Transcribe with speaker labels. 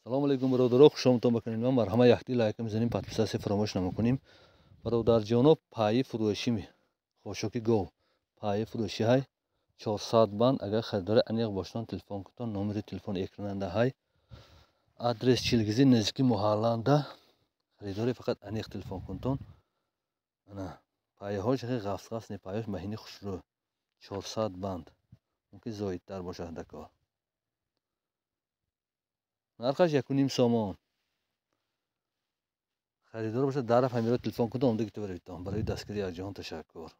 Speaker 1: سلام علیکم برادرها، خوش آمدید بکنید. ما مرحمه یختی لایک میزنیم، подписаться فراموش نمیکنیم. برادر جانو پای فروشی می خوشوکی گو پای فروشی های 400 بند. اگر خریدار انیق باشن تلفن کتون، نمره تلفن اکراننده های آدرس چیلگزی نزدیکی محلانده. خریداری فقط انیق تلفن کتون. انا پای هاش خیلی غاس نی، پایش مهینی خوش رو 400 بند ممکن زاید تر باشه دکا نرخش 1.5 سامان. خریدار باشه در همین رو تلفن کنید، اومده که تو برید برای دستگیری از جهان. تشکر.